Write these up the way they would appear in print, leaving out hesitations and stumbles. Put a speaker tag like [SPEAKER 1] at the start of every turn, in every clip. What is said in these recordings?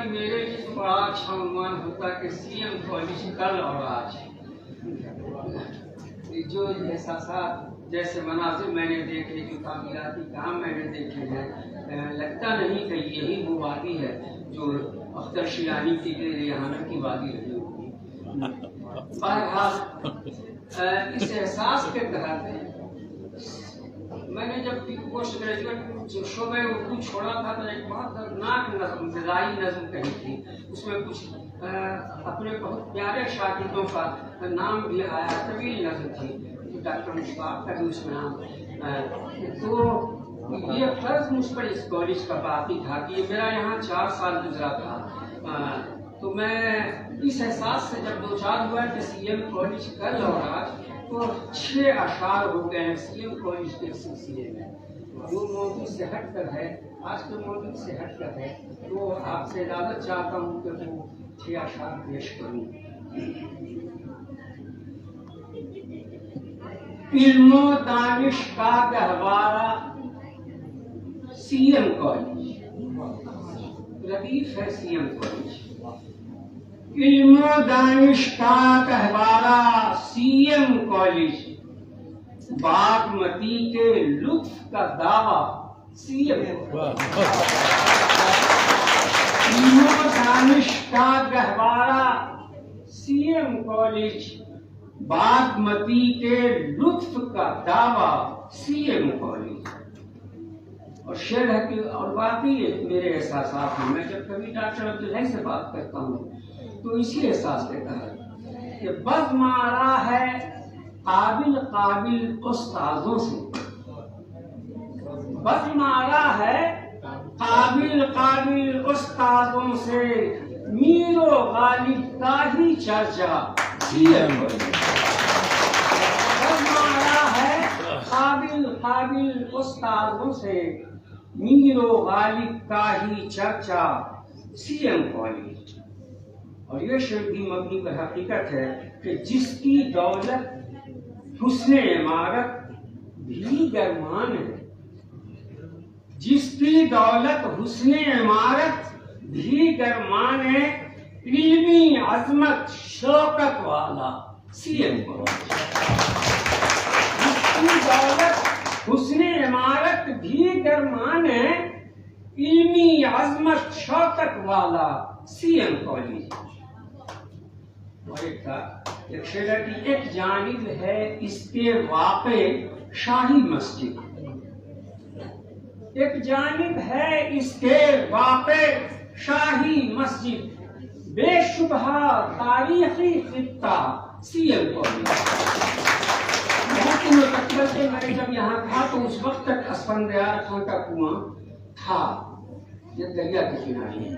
[SPEAKER 1] کہ میرے لیے تو بڑا اچھا عنوان ہوتا کہ سی ایم کالج کل اور آج. جو احساسات جیسے مناظر میں نے دیکھے، جو تعمیراتی کام میں نے دیکھے ہیں، لگتا نہیں کہ یہی وہ وادی ہے جو اختر شیلانی کی ریحانہ کی وادی رہی ہوگی. بہرحال اس احساس کے تحت میں نے جب پوسٹ گریجویٹ شعبہ اردو چھوڑا تھا تو ایک بہت دردناک نظم، فضائی نظم کہی تھی. اس میں کچھ اپنے بہت پیارے شاگردوں کا نام بھی آیا، طویل نظم تھی، ڈاکٹر مشتاق کا بھی اس میں نام. تو یہ فرض مجھ پر اس کالج کا باقی تھا کہ میرا یہاں 4 سال گزرا تھا. تو میں اس احساس سے جب دوچار ہوا کہ سی ایم کالج کل اور آج، تو 6 اشعار ہو گئے ہیں سی ایم کالج کے سلسلے میں، جو موضوع سے ہٹ کر ہے، آج کے موضوع سے ہٹ کر ہے. تو آپ سے اجازت چاہتا ہوں کہ وہ 6 اشعار پیش کروں. علم و دانش کا گہوارہ سی ایم کالج، ردیف ہے سی ایم کالج. علم و دانش کا گہوارہ سی ایم کالج، باغمتی کے لطف کا دعویٰ سی ایم کالج. علم و دانش کا گہوارہ سی ایم کالج، باغمتی کے لطف کا دعویٰ سی ایم کالج. اور شعر ہے کہ اور واقعی میرے احساسات ہیں. میں جب کبھی ڈاکٹر عبدالحی سے بات کرتا ہوں تو اسی احساس کے تحت کہ بزم آرا ہے قابل استادوں سے، بزم آرا ہے قابل استادوں سے، میر و غالب کا ہی چرچا سی ایم کالج. بزم آرا ہے قابل استادوں سے، میر و غالب کا ہی چرچا سی ایم کالج. اور یہ شعر بھی مبنی پر حقیقت ہے کہ جس کی دولت حسن عمارت بھی گرمان ہے، جس کی دولت حسن عمارت بھی گرمان ہے، علمی عظمت شوکت والا سی ایم کالج. جس کی دولت حسن عمارت بھی گرمان ہے، علمی عظمت شوکت والا سی ایم کالج. اور ایک شعر کی ایک جانب ہے اس کے واقع شاہی مسجد، ایک جانب ہے اس کے واقع شاہی مسجد، بے شبہ تاریخی خطہ سی ایم کالج. بہت متقبل سے میں جب یہاں تھا تو اس وقت تک اسفندیار خان کا کنواں تھا، یہ دریا کے کنارے.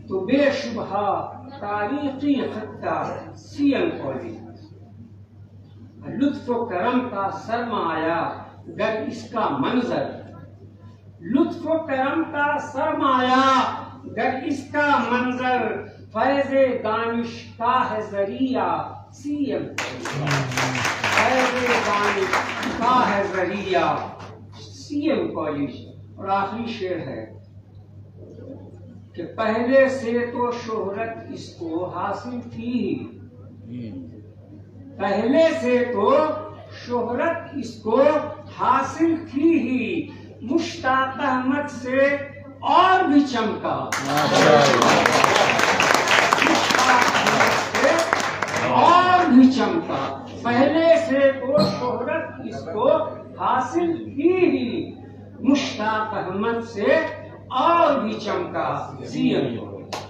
[SPEAKER 1] تو بے شبہ تاریخی خطہ سی ایم کالج، لطف و کرم کا سرمایہ گر اس کا منظر، لطف و کرم کا سرمایہ گر اس کا منظر، فیض دانش کا ہے ذریعہ سی ایم کالج. فیض دانش کا ہے ذریعہ سی ایم کالج. اور آخری شعر ہے کہ پہلے سے تو شہرت اس کو حاصل تھی، پہلے سے تو شہرت اس کو حاصل تھی ہی، مشتاق احمد سے اور بھی چمکا، مشتاق احمد سے اور بھی چمکا. پہلے سے تو شہرت اس کو حاصل تھی ہی، مشتاق احمد سے اور بھی چمکا سی ایم کالج.